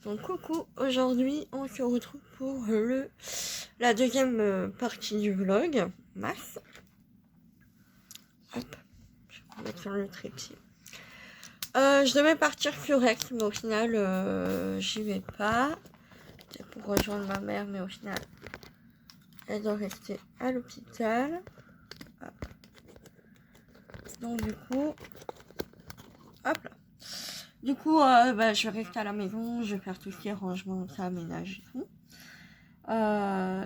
Donc coucou, aujourd'hui on se retrouve pour la deuxième partie du vlog, masse. Hop, je vais mettre sur le trépied. Je devais partir sur Aix, mais au final j'y vais pas. C'était pour rejoindre ma mère, mais au final elle doit rester à l'hôpital. Donc du coup, hop là. Du coup, je vais rester à la maison, je vais faire tout ce qui est rangement, ça, ménage et tout.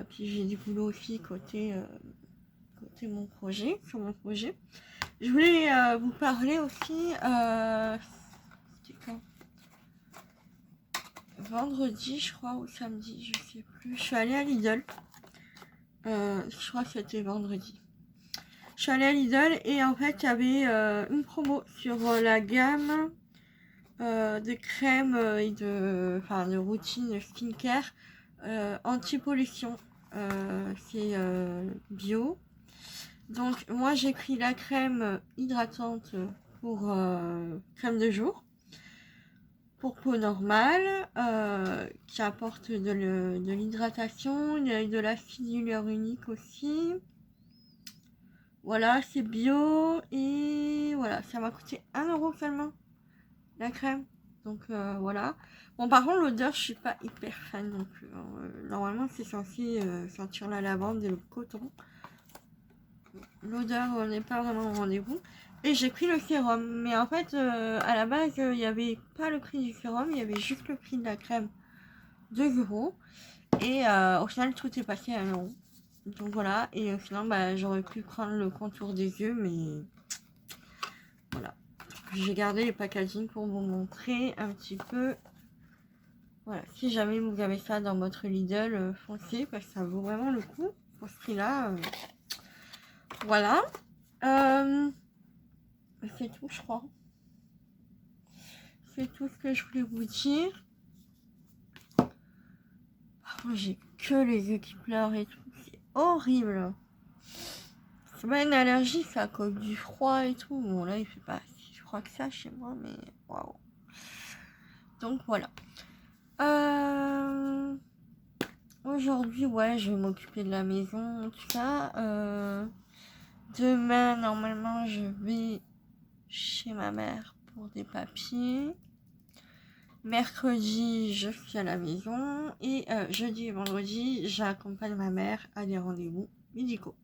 Puis j'ai du boulot aussi côté mon projet, sur mon projet. Je voulais vous parler aussi, c'était quand vendredi, je crois, ou samedi, je sais plus. Je suis allée à Lidl. Je crois que c'était vendredi. Je suis allée à Lidl et en fait, il y avait une promo sur la gamme de crèmes et de routine de skincare anti-pollution. C'est bio. Donc moi j'ai pris la crème hydratante pour crème de jour, pour peau normale, qui apporte de l'hydratation. Il y a eu de l'acide hyaluronique aussi. Voilà, c'est bio et voilà, ça m'a coûté 1 € seulement la crème. Donc voilà. Bon, par contre l'odeur je suis pas hyper fan non plus. Normalement c'est censé sentir la lavande et le coton. L'odeur n'est pas vraiment au rendez-vous. Et j'ai pris le sérum. Mais en fait, à la base, il n'y avait pas le prix du sérum, il y avait juste le prix de la crème, 2 €. Et au final, tout est passé à 1 €. Donc voilà. Et au final, j'aurais pu prendre le contour des yeux, mais voilà. J'ai gardé les packaging pour vous montrer un petit peu. Voilà. Si jamais vous avez ça dans votre Lidl, foncez, parce que ça vaut vraiment le coup. Pour ce prix-là. Voilà. C'est tout, je crois. C'est tout ce que je voulais vous dire. Moi, j'ai que les yeux qui pleurent et tout. C'est horrible. C'est pas une allergie, c'est à cause du froid et tout. Bon, là, il fait pas si froid que ça chez moi, mais waouh. Donc, voilà. Aujourd'hui, ouais, je vais m'occuper de la maison, tout ça. Demain, normalement, je vais chez ma mère pour des papiers. Mercredi, je suis à la maison. Et jeudi et vendredi, j'accompagne ma mère à des rendez-vous médicaux.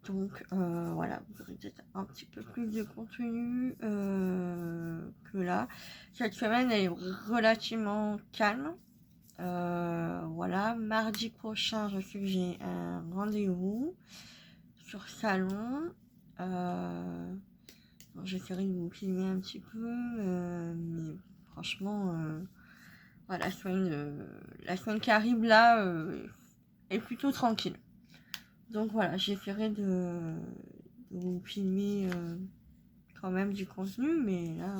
Donc voilà, vous aurez peut-être un petit peu plus de contenu que là. Cette semaine, elle est relativement calme. Voilà, mardi prochain, je sais que j'ai un rendez-vous sur salon. J'essaierai de vous filmer un petit peu, mais franchement, voilà, la semaine qui arrive là est plutôt tranquille. Donc voilà, j'essaierai de vous filmer quand même du contenu, mais là,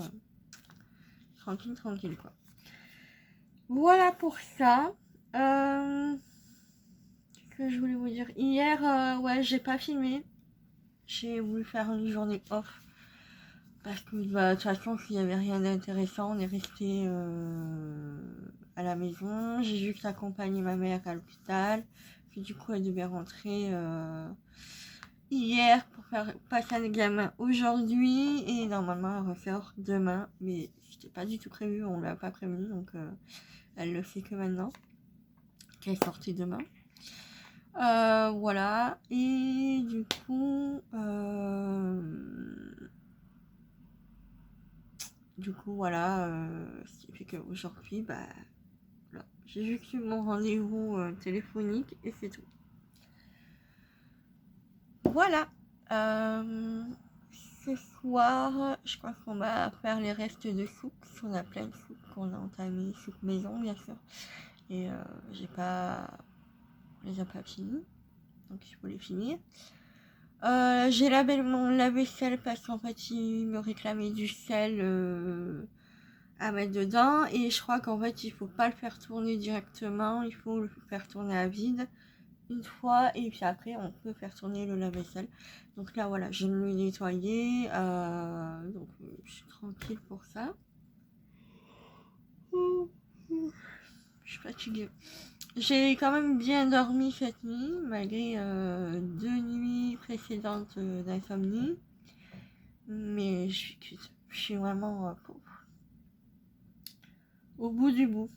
tranquille quoi. Voilà pour ça. Ce que je voulais vous dire. Hier, ouais, j'ai pas filmé. J'ai voulu faire une journée off. Parce que de toute façon, s'il n'y avait rien d'intéressant, on est resté à la maison. J'ai juste accompagné ma mère à l'hôpital. Puis du coup, elle devait rentrer hier pour faire passer un examen aujourd'hui. Et normalement, elle ressort demain. Mais c'était pas du tout prévu, on l'a pas prévenu. Donc elle le fait que maintenant. Qu'elle est sortie demain. Voilà. Et du coup, voilà, ce qui fait qu'aujourd'hui, voilà, j'ai juste eu mon rendez-vous téléphonique et c'est tout. Voilà. Ce soir, je crois qu'on va faire les restes de soupe. On a plein de soupe qu'on a entamé, soupe maison, bien sûr. Et on les a pas fini. Donc il faut les finir. J'ai lavé mon lave-vaisselle parce qu'en fait, il me réclamait du sel à mettre dedans et je crois qu'en fait il faut pas le faire tourner directement, il faut le faire tourner à vide une fois et puis après on peut faire tourner le lave-vaisselle. Donc là voilà, je me l'ai nettoyé, donc je suis tranquille pour ça. Je suis fatiguée. J'ai quand même bien dormi cette nuit, malgré 2 nuits précédentes d'insomnie. Mais je suis vraiment au bout du bout.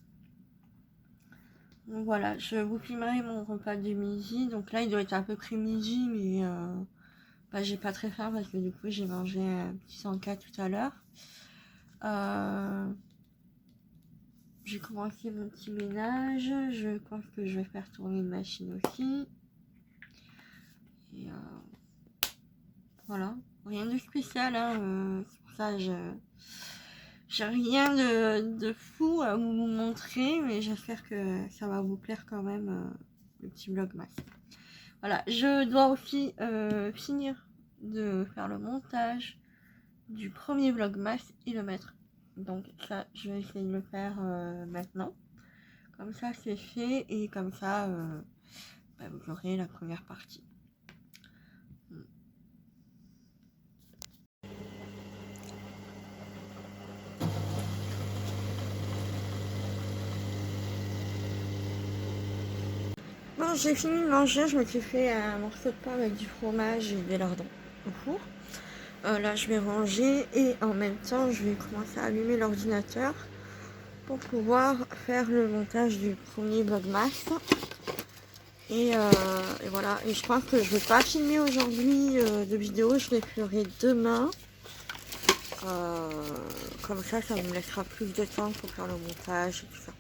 Donc voilà, je vous filmerai mon repas du midi. Donc là, il doit être à peu près midi, mais j'ai pas très faim parce que du coup, j'ai mangé un petit Sanka tout à l'heure. J'ai commencé mon petit ménage. Je pense que je vais faire tourner une machine aussi. Et voilà, rien de spécial. Hein, c'est pour ça que j'ai rien de fou à vous montrer, mais j'espère que ça va vous plaire quand même, le petit vlogmas. Voilà, je dois aussi finir de faire le montage du premier vlogmas et le mettre. Donc ça, je vais essayer de le faire maintenant. Comme ça, c'est fait et comme ça, vous aurez la première partie. Bon, j'ai fini de manger, je me suis fait un morceau de pain avec du fromage et des lardons au four. Là, je vais ranger et en même temps, je vais commencer à allumer l'ordinateur pour pouvoir faire le montage du premier vlogmas. Et voilà, et je pense que je ne vais pas filmer aujourd'hui de vidéo, je les ferai demain. Comme ça me laissera plus de temps pour faire le montage et tout ça.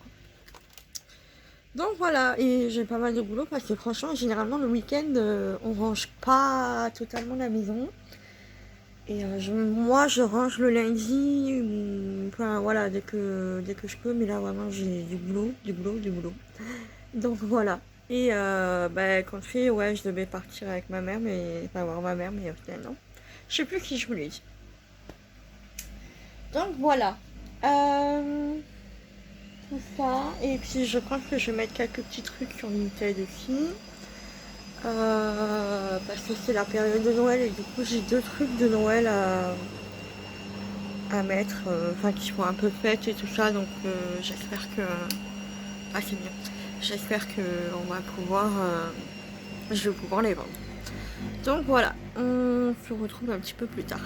Donc voilà, et j'ai pas mal de boulot parce que franchement, généralement le week-end, on range pas totalement la maison. Et moi, je range le lundi, enfin voilà, dès que je peux, mais là vraiment j'ai du boulot, du boulot, du boulot. Donc voilà. Et quand je fais, ouais, je devais partir avec ma mère, mais enfin voir ma mère, mais au final non. Je sais plus qui je voulais dire. Donc voilà. Tout ça. Et puis je pense que je vais mettre quelques petits trucs sur Vinted aussi. Parce que c'est la période de Noël et du coup j'ai 2 trucs de Noël à mettre, enfin qui font un peu fête et tout ça, donc j'espère que... Ah c'est bien. J'espère que on va pouvoir... je vais pouvoir les vendre. Donc voilà, on se retrouve un petit peu plus tard.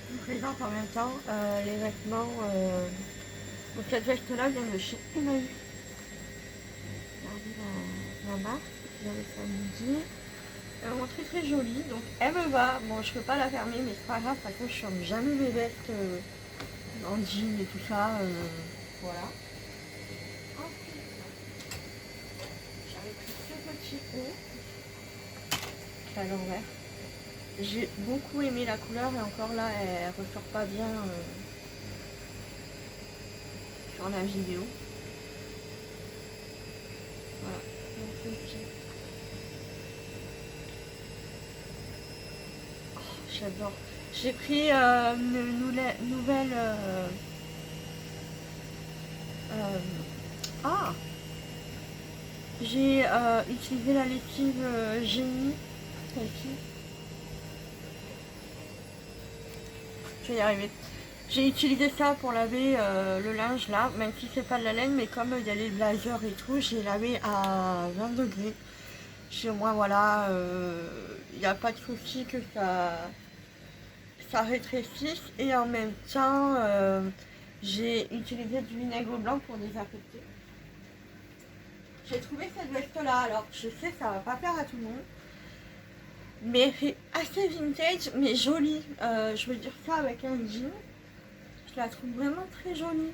Je vous présente en même temps les vêtements. Donc cette veste là vient de chez Emmaüs. Regardez la marque, j'avais ça midi. Elle est vraiment très très jolie, donc elle me va. Bon, je peux pas la fermer, mais c'est pas grave, parce que je ferme jamais mes vestes en jean et tout ça. Voilà. Ensuite, j'avais pris ce petit haut à l'envers. J'ai beaucoup aimé la couleur et encore là, elle ressort pas bien sur la vidéo. Voilà. Donc, ceci. J'adore. J'ai pris une nouvelle... j'ai utilisé la lessive Génie. Celle-ci. Je vais y arriver. J'ai utilisé ça pour laver le linge là, même si c'est pas de la laine, mais comme il y a les blazers et tout, j'ai lavé à 20 degrés. Chez moi, voilà, il n'y a pas de souci que ça rétrécisse. Et en même temps, j'ai utilisé du vinaigre blanc pour désinfecter. J'ai trouvé cette veste là, alors je sais que ça va pas plaire à tout le monde, mais elle fait assez vintage, mais jolie. Je veux dire ça avec un jean. Je la trouve vraiment très jolie.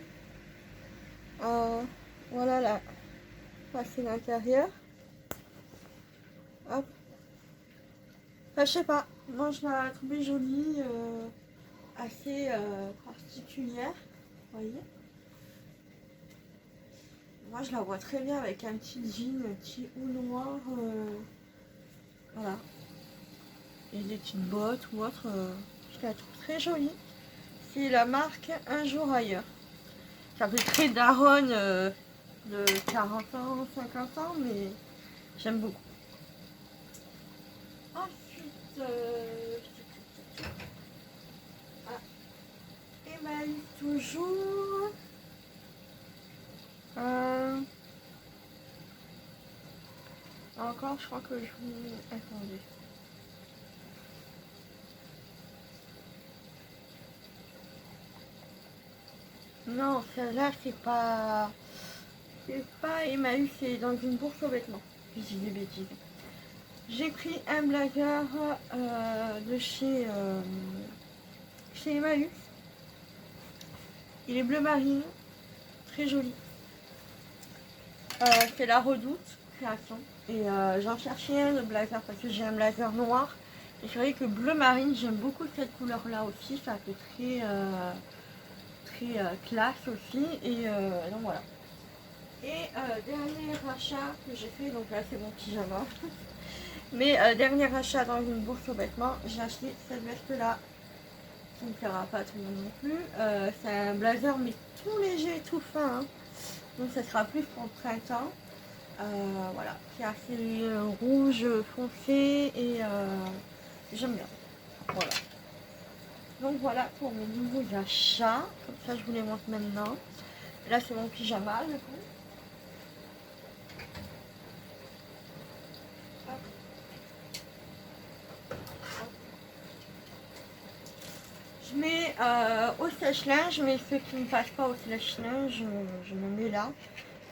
Voilà là. C'est l'intérieur. Hop. Enfin, je sais pas. Moi, je la trouvais jolie. Assez particulière. Vous voyez. Moi, je la vois très bien avec un petit jean, un petit haut noir. Voilà. et des petites bottes ou autre. Je la trouve très jolie. C'est la marque Un Jour Ailleurs. Ça fait très daronne de 40 ans, 50 ans, mais j'aime beaucoup. Ensuite, Emmaüs toujours. Encore, je crois que je vous... Attendez. Non, celle-là, c'est pas... C'est pas Emmaüs, c'est dans une bourse aux vêtements. Je dis des bêtises. J'ai pris un blazer de chez Emmaüs. Il est bleu marine, très joli. C'est la Redoute création. Et j'en cherchais un de blazer parce que j'ai un blazer noir. Et c'est vrai que bleu marine, j'aime beaucoup cette couleur-là aussi. Ça fait très classe aussi. Et donc voilà. Et dernier achat que j'ai fait, donc là c'est mon pyjama. Mais dernier achat dans une bourse aux vêtements, j'ai acheté cette veste-là. Ça ne plaira pas à tout le monde non plus. C'est un blazer mais tout léger, tout fin. Hein. Donc ça sera plus pour le printemps. Voilà, qui est assez rouge foncé et j'aime bien. Voilà. Donc voilà pour mes nouveaux achats. Comme ça je vous les montre maintenant. Là c'est mon pyjama du coup. Je mets au sèche-linge, mais ceux qui ne passent pas au sèche-linge, je me mets là.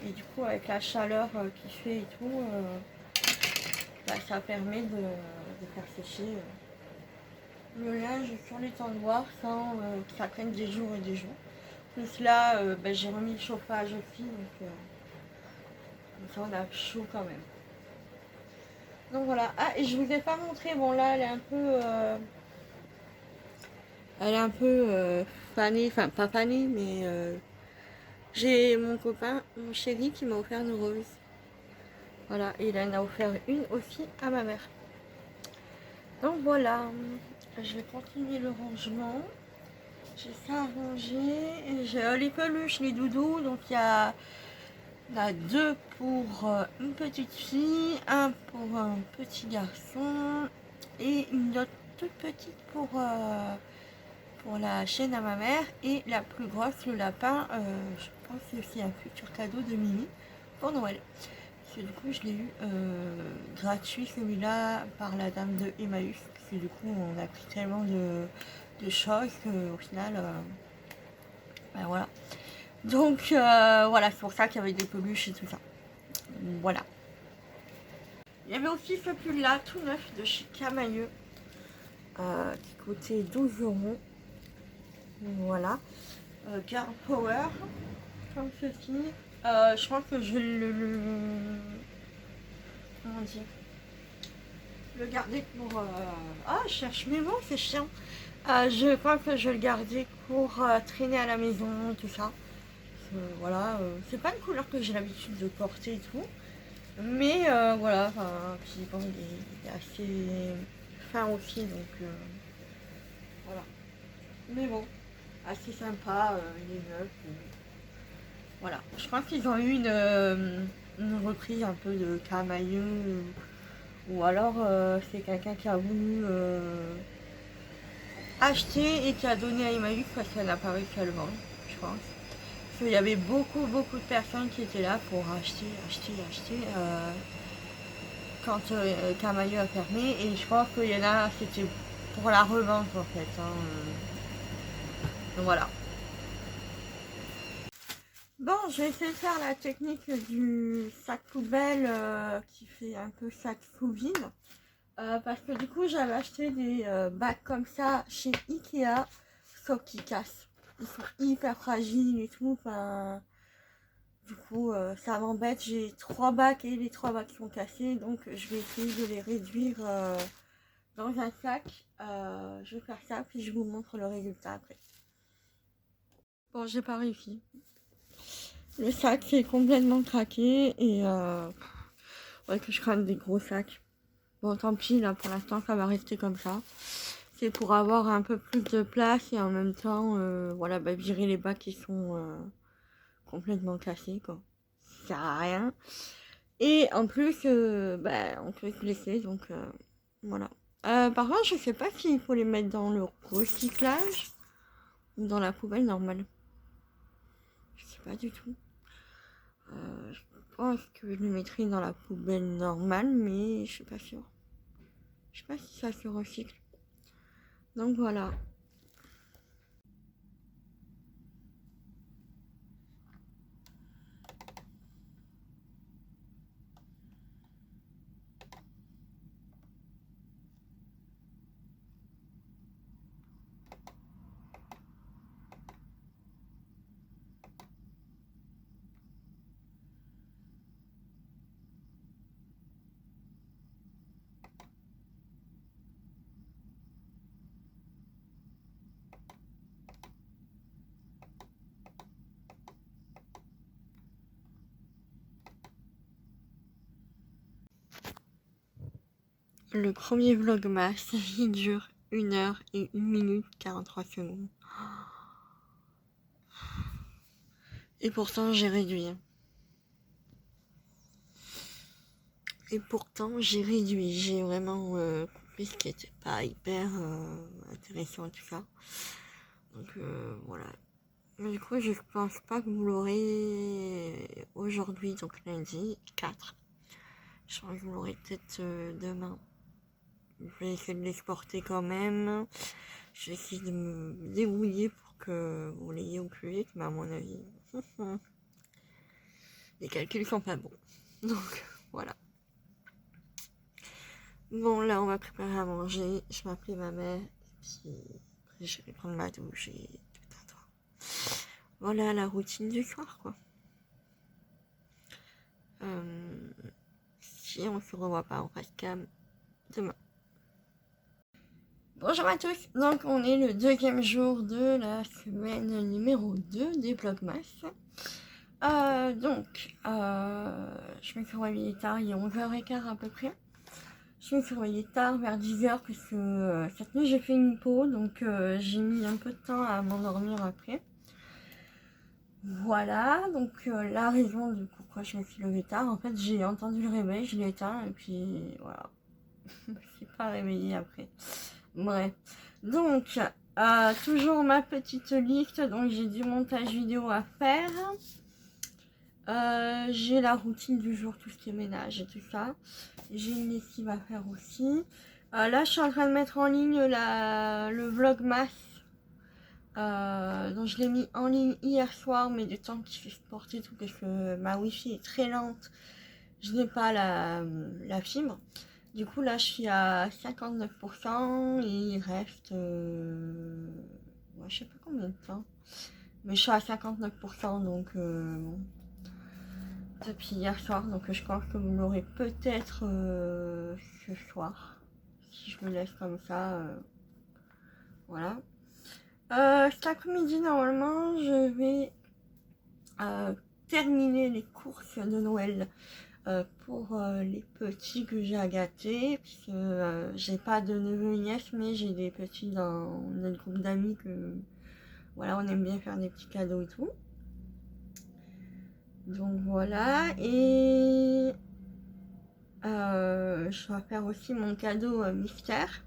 Et du coup, avec la chaleur qu'il fait et tout, bah, ça permet de faire sécher le linge sur les tendoirs sans que ça prenne des jours et des jours. Plus là, bah, j'ai remis le chauffage aussi, donc ça on a chaud quand même. Donc voilà. Ah, et je vous ai pas montré, bon là, elle est un peu fanée, enfin pas fanée, mais j'ai mon copain, mon chéri, qui m'a offert une rose. Voilà, et il en a offert une aussi à ma mère. Donc voilà, je vais continuer le rangement. J'ai ça à ranger. J'ai les peluches, les doudous. Donc il y a deux pour une petite fille, un pour un petit garçon et une autre toute petite pour la chaîne à ma mère. Et la plus grosse, le lapin, je pense que c'est aussi un futur cadeau de Mimi pour Noël. Parce que du coup, je l'ai eu gratuit celui-là par la dame de Emmaüs. Parce que du coup, on a pris tellement de choses qu'au final, ben voilà. Donc voilà, c'est pour ça qu'il y avait des peluches et tout ça. Voilà. Il y avait aussi ce pull-là, tout neuf, de chez Camailleux, qui coûtait 12 €. Voilà. Girl Power, comme ceci. Je pense que je vais comment dire, le garder pour... Ah, je cherche mes mots, c'est chiant. Je pense que je vais le garder pour traîner à la maison, tout ça. Voilà, c'est pas une couleur que j'ai l'habitude de porter et tout. Mais voilà, puis bon, il est assez fin aussi, donc voilà. Mais bon, assez sympa, il est neuf. Voilà, je pense qu'ils ont eu une reprise un peu de Camailleux, ou alors c'est quelqu'un qui a voulu acheter et qui a donné à Emmaüs parce qu'elle n'a pas réussi à le vendre, je pense. Parce qu'il y avait beaucoup de personnes qui étaient là pour acheter quand Camailleux a fermé, et je pense qu'il y en a, c'était pour la revente en fait. Hein. Donc voilà. Bon, j'ai essayé de faire la technique du sac poubelle qui fait un peu sac sous vide. Parce que du coup, j'avais acheté des bacs comme ça chez Ikea, sauf qu'ils cassent. Ils sont hyper fragiles et tout. Enfin, du coup, ça m'embête. J'ai 3 bacs et les 3 bacs sont cassés. Donc, je vais essayer de les réduire dans un sac. Je vais faire ça, puis je vous montre le résultat après. Bon, j'ai pas réussi. Le sac est complètement craqué et ouais, que je crame des gros sacs. Bon, tant pis, là, pour l'instant, ça va rester comme ça. C'est pour avoir un peu plus de place et en même temps, voilà, bah, virer les bacs qui sont complètement cassés, quoi. Ça sert à rien. Et en plus, bah, on peut se blesser, donc voilà. Par contre, je sais pas s'il faut les mettre dans le recyclage ou dans la poubelle normale. Je sais pas du tout. Je pense que je les mettrai dans la poubelle normale, mais je suis pas sûre. Je sais pas si ça se recycle. Donc voilà. Le premier vlogmas, il dure 1 heure et 1 minute 43 secondes. Et pourtant, j'ai réduit. J'ai vraiment coupé ce qui était pas hyper intéressant, tout ça. Donc voilà. Mais du coup, je pense pas que vous l'aurez aujourd'hui, donc lundi 4. Je pense que vous l'aurez peut-être demain. Je vais essayer de l'exporter quand même. Je vais essayer de me débrouiller pour que vous l'ayez au plus vite, mais à mon avis, les calculs sont pas bons. Donc voilà. Bon, là, on va préparer à manger. Je vais appeler ma mère. Et puis après, je vais prendre ma douche et tout un temps. Voilà la routine du soir, quoi. Si on se revoit pas en facecam demain. Bonjour à tous, donc on est le 2e jour de la semaine numéro 2 des Vlogmas. Je me suis réveillée tard, il est 11h15 à peu près. Je me suis réveillée tard, vers 10h, parce que cette nuit j'ai fait une pause, donc j'ai mis un peu de temps à m'endormir après. Voilà, donc la raison de pourquoi je me suis levée tard, en fait j'ai entendu le réveil, je l'ai éteint, et puis voilà, je me suis pas réveillée après. Bref, donc toujours ma petite liste, donc j'ai du montage vidéo à faire. J'ai la routine du jour, tout ce qui est ménage et tout ça. J'ai une lessive à faire aussi. Là, je suis en train de mettre en ligne le vlogmas. Donc je l'ai mis en ligne hier soir, mais du temps qu'il fait sport et tout, parce que ma wifi est très lente. Je n'ai pas la fibre. Du coup, là, je suis à 59% et il reste... je sais pas combien de temps. Mais je suis à 59%, donc... bon. Depuis hier soir, donc je pense que vous l'aurez peut-être ce soir. Si je me laisse comme ça, voilà. Cet après-midi, normalement, je vais terminer les courses de Noël pour les petits que j'ai à gâter, puisque j'ai pas de neveux et nièces, mais j'ai des petits dans notre groupe d'amis que voilà, on aime bien faire des petits cadeaux et tout. Donc voilà, et je vais faire aussi mon cadeau mystère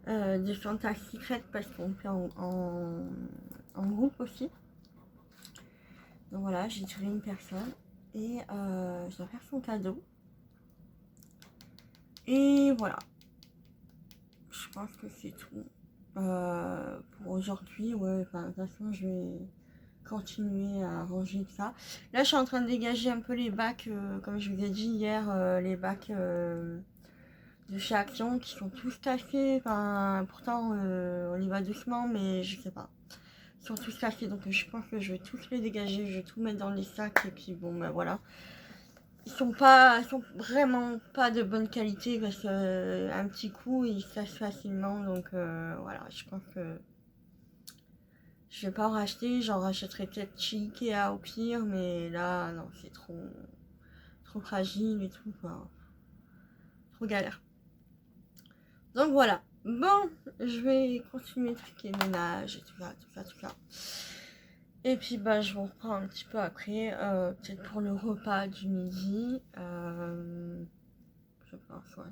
de Santa Secret, parce qu'on fait en groupe aussi. Donc voilà, j'ai tiré une personne et je dois faire son cadeau. Et voilà, je pense que c'est tout pour aujourd'hui. Ouais, enfin, de toute façon, je vais continuer à ranger ça. Là, je suis en train de dégager un peu les bacs, comme je vous ai dit hier, les bacs de chez Action qui sont tous cassés. Enfin, pourtant, on y va doucement, mais je sais pas. Ils sont tous cassés, donc je pense que je vais tous les dégager, je vais tout mettre dans les sacs, et puis bon, ben voilà. Ils sont vraiment pas de bonne qualité, parce que un petit coup, ils se cassent facilement, donc voilà, je pense que je vais pas en racheter, j'en rachèterai peut-être chez Ikea au pire, mais là, non, c'est trop fragile et tout, quoi. trop galère. Donc voilà. Bon, je vais continuer tout ce qui est ménage et tout ça. Et puis bah je vous reprends un petit peu après, peut-être pour le repas du midi. Je pense, ouais.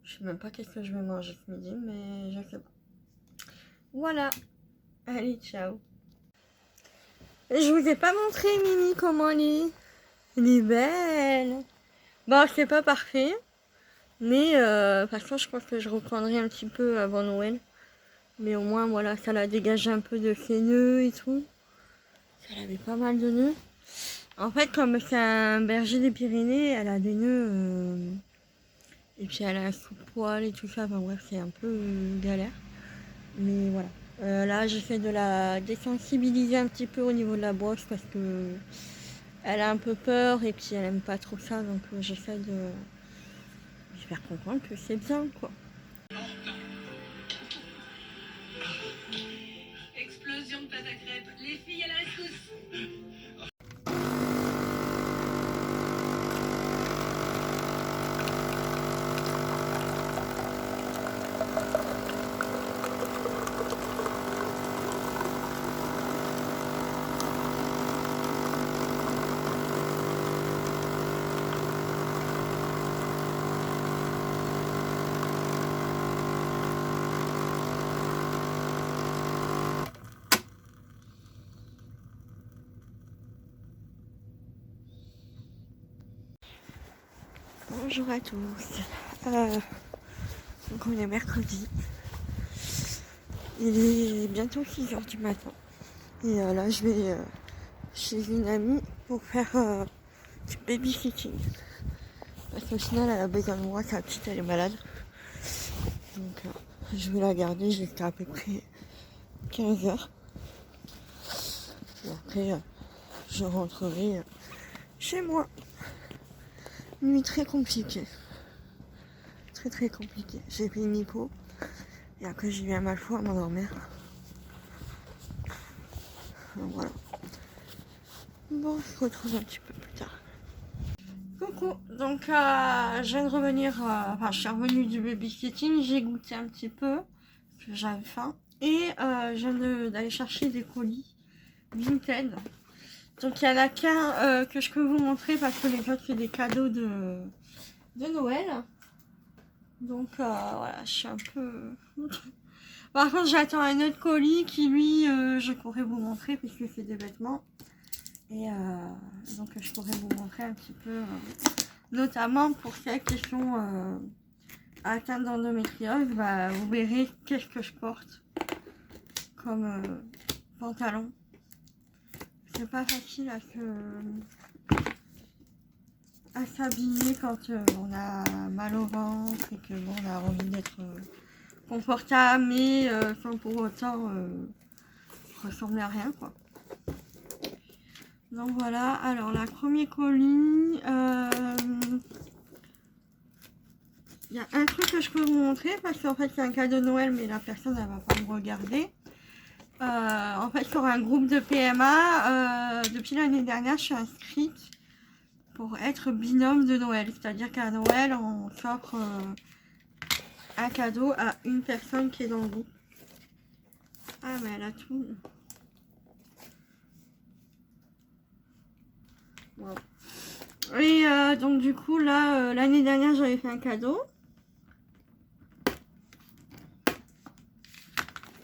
Je sais même pas qu'est-ce que je vais manger ce midi, mais je sais pas. Voilà. Allez, ciao. Je vous ai pas montré Mimi comment elle est. Elle est belle. Bon, c'est pas parfait. Mais de toute façon, je pense que je reprendrai un petit peu avant Noël. Mais au moins, voilà, ça la dégage un peu de ses nœuds et tout. Elle avait pas mal de nœuds. En fait, comme c'est un berger des Pyrénées, elle a des nœuds. Et puis elle a un sous-poil et tout ça. Enfin bref, c'est un peu galère. Mais voilà. Là, j'essaie de la désensibiliser un petit peu au niveau de la brosse parce que elle a un peu peur et puis elle aime pas trop ça. Donc j'essaie de lui faire comprendre que c'est bien, quoi. Explosion de pâte à crêpes. Les filles à la rescousse. Bonjour à tous. Donc on est mercredi. Il est bientôt 6h du matin. Et là je vais chez une amie pour faire du babysitting. Parce qu'au final elle a besoin de moi, sa petite elle est malade. Donc je vais la garder jusqu'à à peu près 15h. Et après je rentrerai chez moi. Nuit très compliquée. Très compliquée. J'ai fait une hypo. Et après j'ai eu un mal fou à m'endormir. Donc voilà. Bon, on se retrouve un petit peu plus tard. Coucou, donc je viens de revenir, enfin je suis revenue du babysitting, j'ai goûté un petit peu, parce que j'avais faim. Et je viens d'aller chercher des colis Vinted. Donc il y en a qu'un que je peux vous montrer parce que les autres c'est des cadeaux de Noël. Donc voilà, je suis un peu... Par contre j'attends un autre colis qui lui je pourrais vous montrer puisque c'est des vêtements. Et donc je pourrais vous montrer un petit peu, notamment pour celles qui sont atteintes d'endométriose, bah, vous verrez qu'est-ce que je porte comme pantalon. C'est pas facile à s'habiller quand on a mal au ventre et que bon, on a envie d'être confortable mais sans pour autant ressembler à rien, quoi. Donc voilà, alors la premier colis, il y a un truc que je peux vous montrer parce qu'en fait c'est un cadeau de Noël mais la personne elle va pas me regarder. En fait sur un groupe de PMA, depuis l'année dernière je suis inscrite pour être binôme de Noël. C'est-à-dire qu'à Noël on s'offre un cadeau à une personne qui est dans le groupe. Ah mais elle a tout. Wow. Et donc du coup là l'année dernière j'avais fait un cadeau.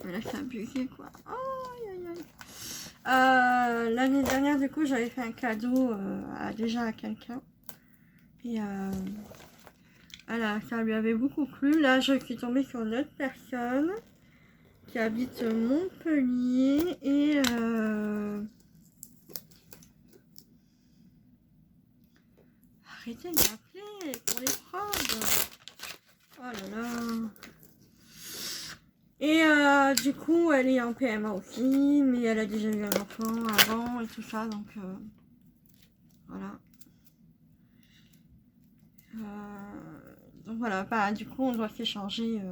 Là c'est abusé quoi. Oh, aïe, aïe. L'année dernière du coup j'avais fait un cadeau déjà à quelqu'un. Et voilà, ça lui avait beaucoup plu. Là je suis tombée sur une autre personne qui habite Montpellier et arrêtez de m'appeler pour les prendre. Oh là là. Et du coup, elle est en PMA aussi, mais elle a déjà eu un enfant avant et tout ça, donc voilà. Donc voilà, bah, du coup, on doit s'échanger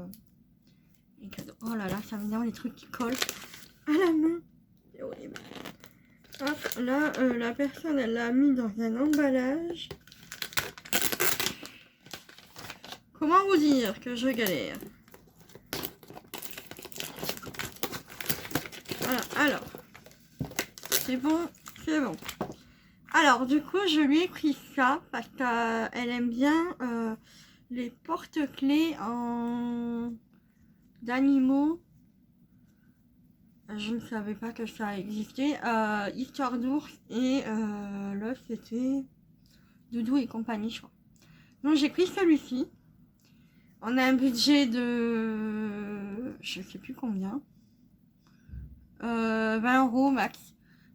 les cadeaux. Oh là là, ça m'énerve les trucs qui collent à la main. C'est horrible. Hop, là, la personne, elle l'a mis dans un emballage. Comment vous dire que je galère? Voilà, alors. C'est bon, c'est bon. Alors, du coup, je lui ai pris ça parce qu'elle aime bien les porte-clés en d'animaux. Je ne savais pas que ça existait. Histoire d'ours et l'autre c'était Doudou et compagnie, je crois. Donc j'ai pris celui-ci. On a un budget de je sais plus combien. 20 € max.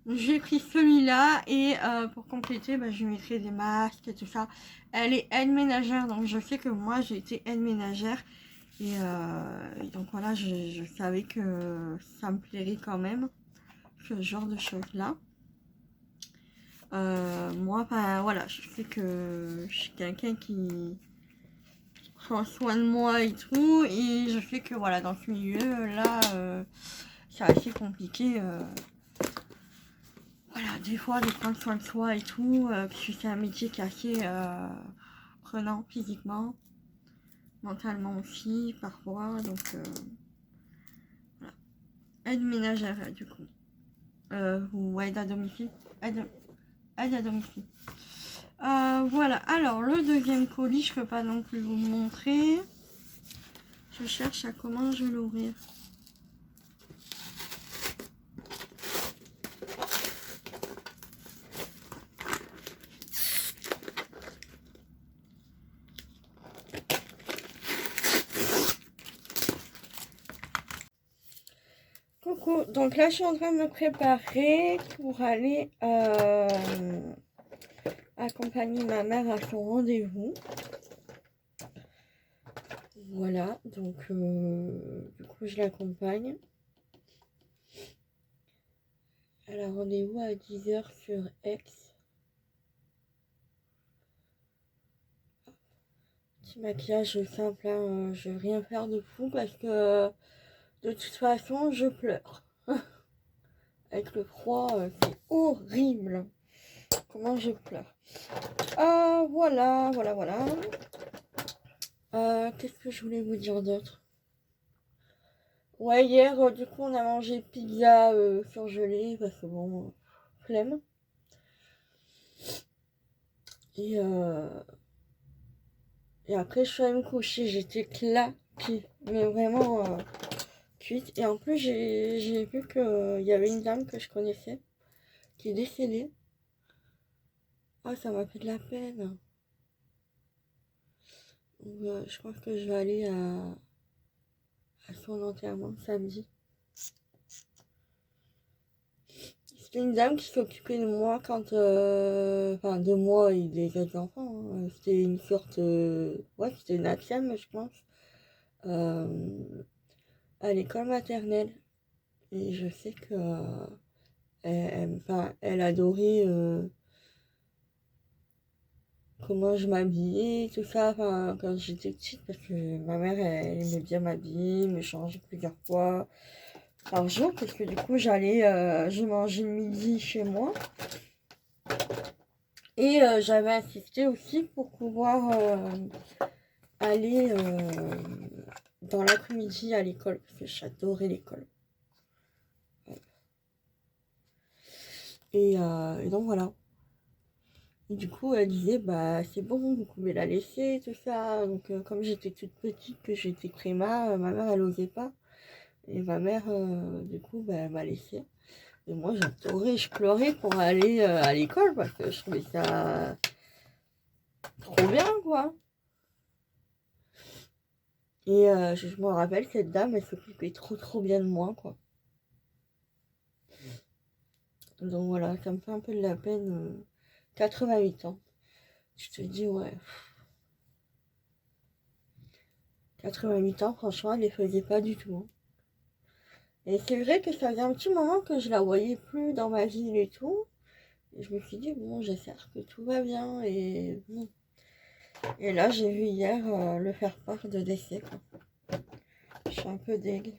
Donc j'ai pris celui-là et pour compléter, je lui mettrai des masques et tout ça. Elle est aide ménagère, donc je sais que moi j'ai été aide ménagère. Et donc voilà, je savais que ça me plairait quand même, ce genre de choses-là. Moi, voilà, je sais que je suis quelqu'un qui prend soin de moi et tout. Et je sais que voilà, dans ce milieu-là, c'est assez compliqué. Voilà, des fois, de prendre soin de soi et tout, parce que c'est un métier qui est assez prenant physiquement, mentalement aussi, parfois. Donc, voilà. Aide ménagère, du coup. Ou aide à domicile. Aide à domicile. Voilà, alors le deuxième colis, je peux pas non plus vous le montrer. Je cherche à comment je vais l'ouvrir. Coucou, donc là je suis en train de me préparer pour aller accompagner ma mère à son rendez-vous. Voilà, donc du coup je l'accompagne. Elle a rendez-vous à 10 h sur Aix. Petit maquillage simple, hein, je vais rien faire de fou parce que de toute façon je pleure. Avec le froid, c'est horrible. Comment je pleure. Voilà. Qu'est-ce que je voulais vous dire d'autre? Ouais, hier, du coup, on a mangé pizza surgelée parce que bon, flemme. Et après, je suis allée me coucher. J'étais claquée. Mais vraiment cuite. Et en plus, j'ai vu qu'il y avait une dame que je connaissais qui est décédée. Ah, ça m'a fait de la peine. Donc, je pense que je vais aller à son enterrement samedi. C'était une dame qui s'occupait de moi quand... enfin, de moi et des autres enfants. Hein. C'était une sorte... ouais, c'était une ancienne, je pense. À l'école maternelle. Et je sais que... elle adorait comment je m'habillais, tout ça, enfin, quand j'étais petite, parce que ma mère, elle aimait bien m'habiller, me changer plusieurs fois par jour, parce que du coup, je mangeais le midi chez moi. Et j'avais insisté aussi pour pouvoir aller dans l'après-midi à l'école, parce que j'adorais l'école. Et donc voilà. Et du coup, elle disait, c'est bon, vous pouvez la laisser, tout ça. Donc, comme j'étais toute petite, que j'étais préma, ma mère, elle osait pas. Et ma mère, du coup, elle m'a laissée. Et moi, j'adorais, je pleurais pour aller à l'école parce que je trouvais ça trop bien, quoi. Et je me rappelle, cette dame, elle s'occupait trop bien de moi, quoi. Donc voilà, ça me fait un peu de la peine. 88 ans. Je te dis, ouais. 88 ans, franchement, elle les faisait pas du tout. Hein. Et c'est vrai que ça faisait un petit moment que je la voyais plus dans ma ville et tout. Et je me suis dit, bon, j'espère que tout va bien. Et bon. Et là, j'ai vu hier le faire-part de décès, quoi. Je suis un peu dégue.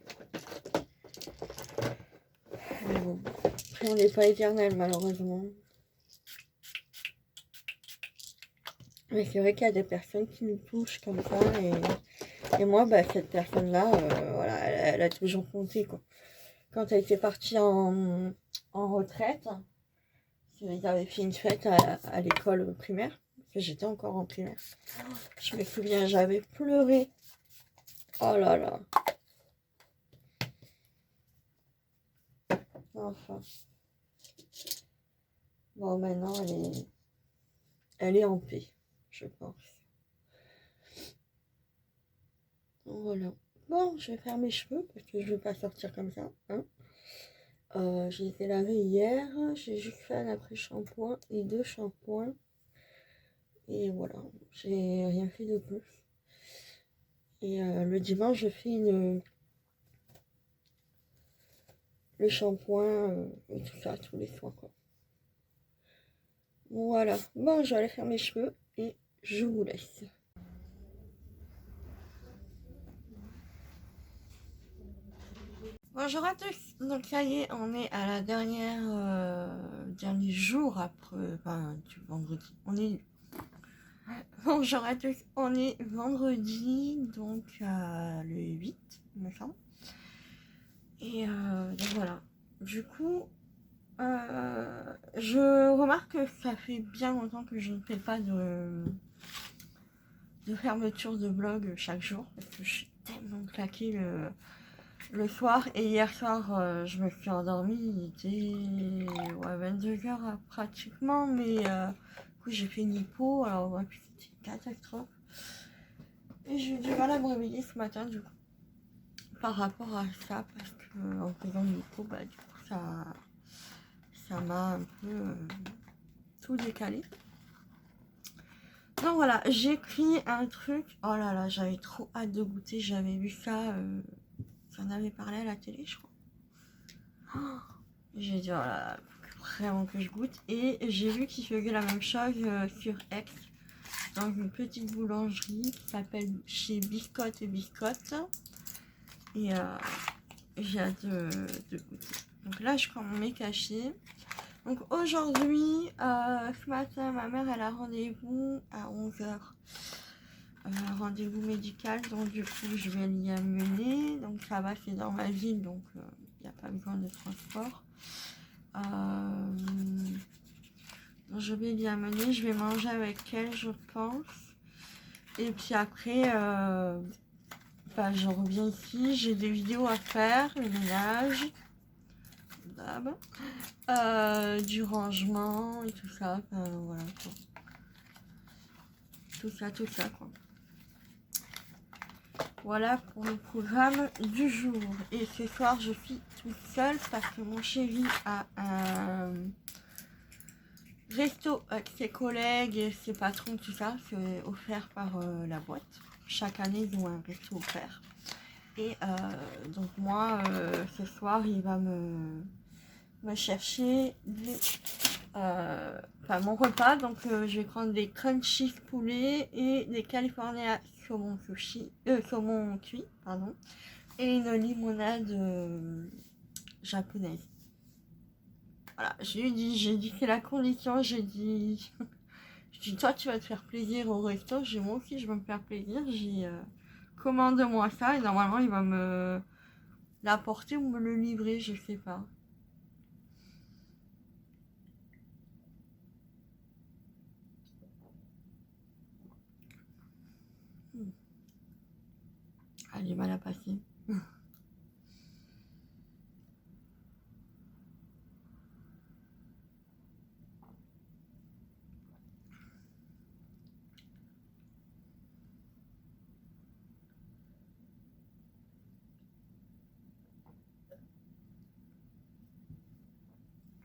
Mais bon, après, on n'est pas éternel, malheureusement. Mais c'est vrai qu'il y a des personnes qui nous touchent comme ça. Et moi, bah, cette personne-là, voilà, elle a toujours compté, quoi. Quand elle était partie en retraite, ils avaient fait une fête à l'école primaire. Parce que j'étais encore en primaire. Je me souviens, j'avais pleuré. Oh là là. Enfin. Bon, maintenant, elle est en paix, je pense. Donc, voilà. Bon, je vais faire mes cheveux parce que je ne vais pas sortir comme ça. Hein. J'ai été lavé hier. J'ai juste fait un après-shampoing et 2 shampoings. Et voilà, j'ai rien fait de plus. Et le dimanche, je fais le shampoing et tout ça tous les soirs, quoi. Voilà. Bon, je vais aller faire mes cheveux et je vous laisse. Bonjour à tous. Donc ça y est, on est à la dernier jour après, enfin, du vendredi. Bonjour à tous. On est vendredi, donc le 8, il me semble. Et donc voilà. Du coup, je remarque que ça fait bien longtemps que je ne fais pas de fermeture de vlog chaque jour parce que je suis tellement claquée le soir. Et hier soir, je me suis endormie, il était 22h pratiquement, mais du coup, j'ai fait une hypo, alors ouais, puis c'était une catastrophe. Et j'ai eu du mal à me réveiller ce matin du coup par rapport à ça parce que en faisant une hypo, bah du coup ça m'a un peu tout décalé. Donc voilà, j'ai pris un truc. Oh là là, j'avais trop hâte de goûter. J'avais vu ça. J'en avais parlé à la télé, je crois. Oh, j'ai dit, oh là là, faut vraiment que je goûte. Et j'ai vu qu'ils faisaient la même chose sur Aix, dans une petite boulangerie qui s'appelle chez Biscotte et Biscotte. Et j'ai hâte de goûter. Donc là, je prends mon mets caché. Donc aujourd'hui, ce matin, ma mère elle a rendez-vous à 11h. Rendez-vous médical, donc du coup je vais l'y amener. Donc ça va, c'est dans ma ville, donc il n'y a pas besoin de transport. Donc je vais l'y amener, je vais manger avec elle, je pense. Et puis après, je reviens ici, j'ai des vidéos à faire, le ménage. Du rangement et tout ça, voilà quoi. Tout ça quoi. Voilà pour le programme du jour. Et ce soir je suis toute seule parce que mon chéri a un resto avec ses collègues et ses patrons, tout ça, c'est offert par la boîte. Chaque année ils ont un resto offert. Et donc moi ce soir il va me chercher mon repas. Donc je vais prendre des crunchy poulet et des california saumon cuit, pardon, et une limonade japonaise. Voilà, j'ai dit c'est la condition, j'ai dit toi tu vas te faire plaisir au resto, moi aussi je vais me faire plaisir, commande-moi ça et normalement il va me l'apporter ou me le livrer, je sais pas. Ah, j'ai mal à passer.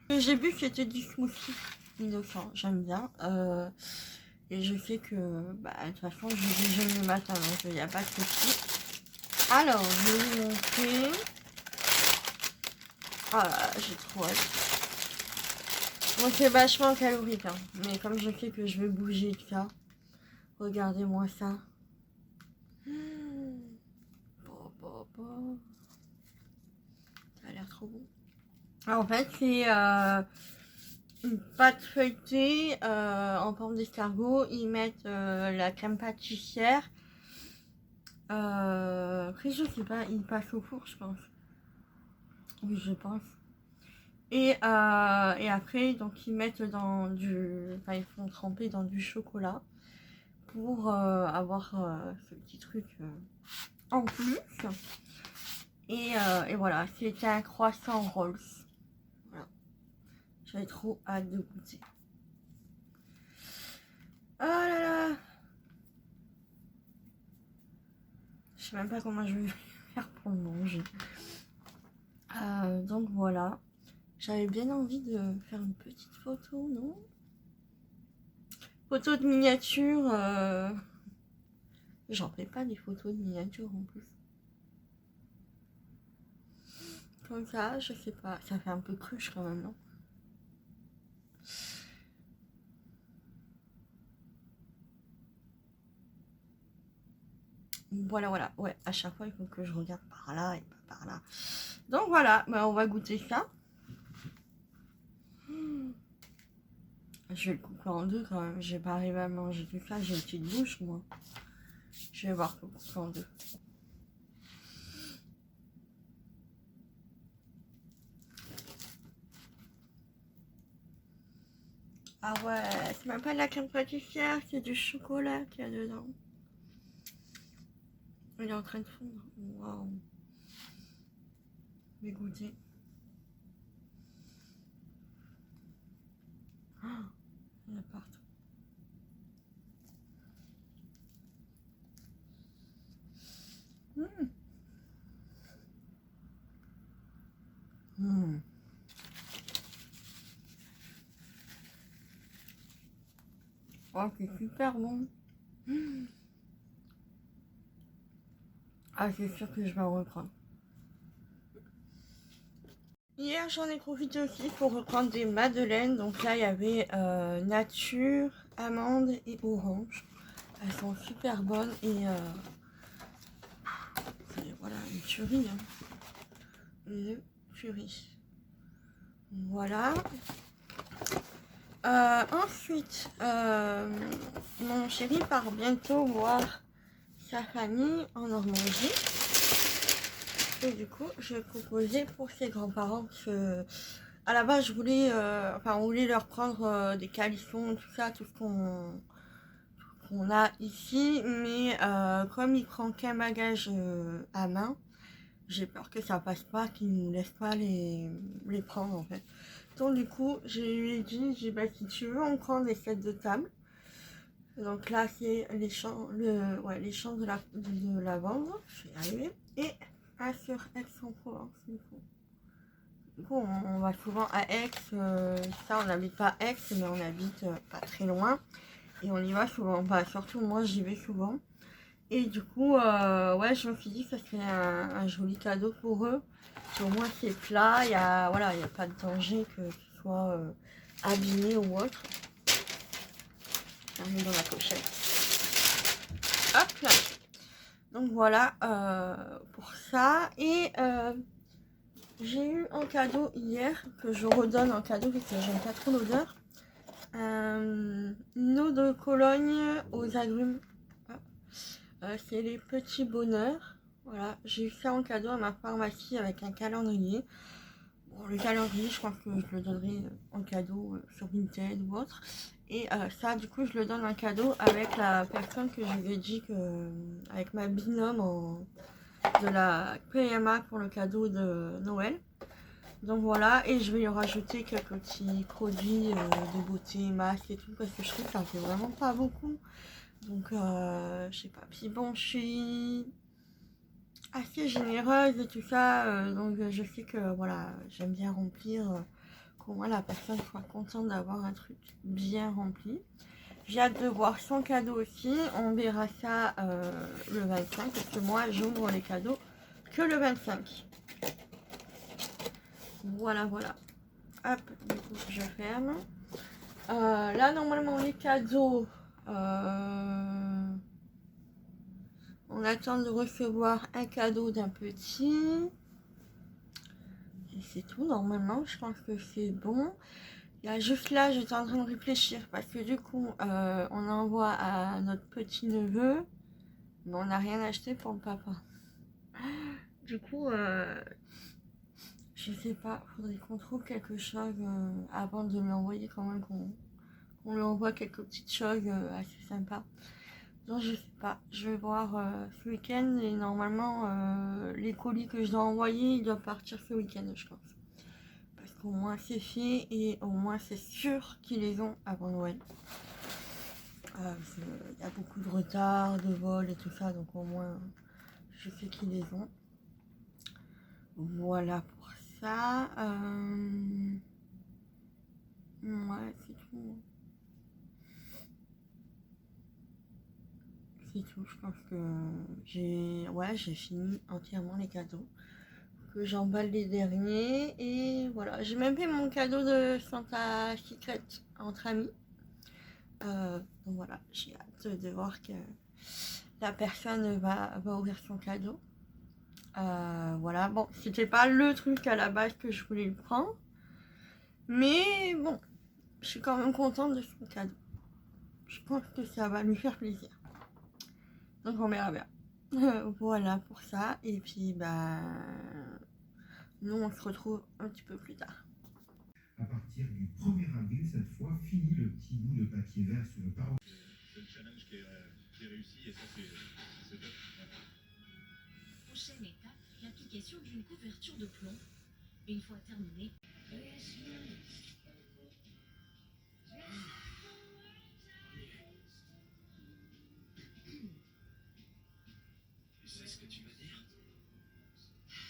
J'ai vu que c'était du smoothie innocent, j'aime bien. Et je sais que, de toute façon, je déjeune le matin, donc il n'y a pas de souci. Alors, je vais vous montrer. Ah là là, j'ai trop hâte. Bon, c'est vachement calorique, hein, mais comme je sais que je vais bouger tout ça, regardez-moi ça. Ça a l'air trop bon. Alors, en fait, c'est une pâte feuilletée en forme d'escargot. Ils mettent la crème pâtissière. Après, je sais pas, ils passent au four, je pense. Oui, je pense. Et après, donc ils mettent dans du... Enfin, ils font tremper dans du chocolat pour avoir ce petit truc en plus. Et voilà, c'était un croissant Rolls. Voilà. J'avais trop hâte de goûter. Oh là là! Je sais même pas comment je vais faire pour le manger. Donc voilà. J'avais bien envie de faire une petite photo, non? Photo de miniature. J'en fais pas des photos de miniature en plus. Comme ça, je sais pas. Ça fait un peu cruche quand même, non? Voilà, voilà. Ouais, à chaque fois, il faut que je regarde par là et pas par là. Donc voilà, bah, on va goûter ça. Je vais le couper en deux quand même. J'ai pas arrivé à manger tout ça. J'ai une petite bouche, moi. Je vais voir le couper en deux. Ah ouais, c'est même pas de la crème pâtissière, c'est du chocolat qu'il y a dedans. Il est en train de fondre. Waouh. Je vais goûter. Oh, il y en a partout. Mmh. Mmh. Oh, c'est super bon. Mmh. Ah, c'est sûr que je vais en reprendre. Hier, j'en ai profité aussi pour reprendre des madeleines. Donc là, il y avait nature, amande et orange. Elles sont super bonnes et voilà, une tuerie. Hein. Une tuerie. Voilà. Ensuite, mon chéri part bientôt voir sa famille en Normandie. Et du coup, je vais proposer pour ses grands-parents que, à la base, je voulais, on voulait leur prendre des calissons, tout ça, tout ce qu'on a ici, mais comme il prend qu'un bagage à main, j'ai peur que ça passe pas, qu'ils nous laissent pas les prendre en fait. Donc du coup, je lui ai dit, bah, si tu veux, on prend des sets de table. Donc là, c'est les champs de lavande, je vais y arriver, et sur Aix-en-Provence du coup. Du coup, on va souvent à Aix, ça on n'habite pas Aix, mais on habite pas très loin. Et on y va souvent, enfin, surtout moi j'y vais souvent. Et du coup, ouais, je me suis dit que ça serait un joli cadeau pour eux. Au moins c'est plat, il n'y a, voilà, y a pas de danger que ce soit abîmé ou autre. On met dans la pochette. Hop là. Donc voilà pour ça. Et j'ai eu en cadeau hier, que je redonne en cadeau parce que j'aime pas trop l'odeur. Une eau de Cologne aux agrumes. C'est les petits bonheurs. Voilà, j'ai eu ça en cadeau à ma pharmacie avec un calendrier. Bon, le calendrier, je pense que je le donnerai en cadeau sur Vinted ou autre. Et ça, du coup, je le donne en cadeau avec la personne que je lui ai dit que, avec ma binôme de la PMA pour le cadeau de Noël. Donc voilà, et je vais lui rajouter quelques petits produits de beauté, masques et tout, parce que je trouve que ça fait vraiment pas beaucoup. Donc, je sais pas. Puis bon, je suis assez généreuse et tout ça, donc je sais que voilà, j'aime bien remplir, qu'au moins la personne soit contente d'avoir un truc bien rempli. J'ai hâte de voir son cadeau aussi, on verra ça le 25, parce que moi j'ouvre les cadeaux que le 25. Voilà, voilà. Hop, du coup je ferme. Là normalement les cadeaux, on attend de recevoir un cadeau d'un petit. Et c'est tout, normalement, je pense que c'est bon. Il y a juste là, j'étais en train de réfléchir parce que du coup, on envoie à notre petit neveu, mais on n'a rien acheté pour le papa. Du coup, je sais pas, faudrait qu'on trouve quelque chose avant de lui envoyer quand même, qu'on lui envoie quelques petites choses assez sympas. Donc je sais pas, je vais voir ce week-end et normalement les colis que je dois envoyer, ils doivent partir ce week-end je pense. Parce qu'au moins c'est fait et au moins c'est sûr qu'ils les ont avant Noël. Il y a beaucoup de retard, de vol et tout ça, donc au moins je sais qu'ils les ont. Voilà pour ça. Ouais, c'est tout. C'est tout, je pense que j'ai fini entièrement les cadeaux. Que j'emballe les derniers et voilà. J'ai même fait mon cadeau de Santa Secret entre amis. Donc voilà, j'ai hâte de voir que la personne va ouvrir son cadeau. Voilà, bon, c'était pas le truc à la base que je voulais lui prendre. Mais bon, je suis quand même contente de son cadeau. Je pense que ça va lui faire plaisir. Donc on verra bien. Voilà pour ça. Et puis bah nous on se retrouve un petit peu plus tard. À partir du 1er avril, cette fois, fini le petit bout de papier vert sur le pare. C'est le challenge qui est réussi et ça c'est top. Prochaine étape, l'application d'une couverture de plomb. Une fois terminée,